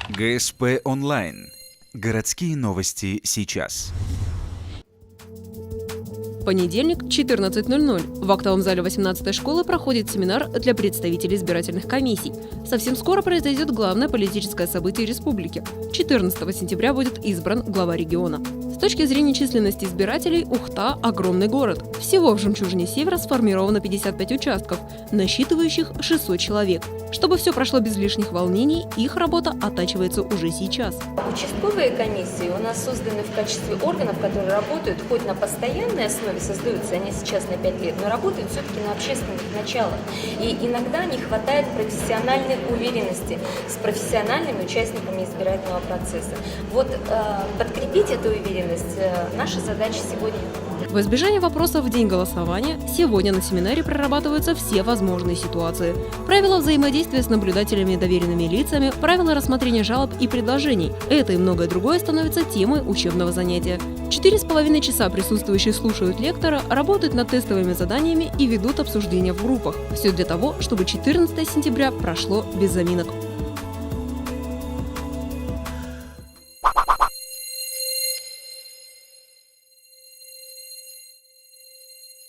ГСП онлайн. Городские новости сейчас. Понедельник, 14:00. В актовом зале 18-й школы проходит семинар для представителей избирательных комиссий. Совсем скоро произойдет главное политическое событие республики. 14 сентября будет избран глава региона. С точки зрения численности избирателей, Ухта – огромный город. Всего в «Жемчужине Севера» сформировано 55 участков, насчитывающих 600 человек. Чтобы все прошло без лишних волнений, их работа оттачивается уже сейчас. Участковые комиссии у нас созданы в качестве органов, которые работают хоть на постоянной основе, создаются они сейчас на 5 лет, но работают все-таки на общественных началах. И иногда не хватает профессиональной уверенности с профессиональными участниками избирательного процесса. Вот подкрепить эту уверенность – наша задача сегодня. В избежание вопросов в день голосования сегодня на семинаре прорабатываются все возможные ситуации. Правила взаимодействия с наблюдателями и доверенными лицами, правила рассмотрения жалоб и предложений. Это и многое другое становится темой учебного занятия. 4,5 часа присутствующие слушают лектора, работают над тестовыми заданиями и ведут обсуждения в группах. Все для того, чтобы 14 сентября прошло без заминок.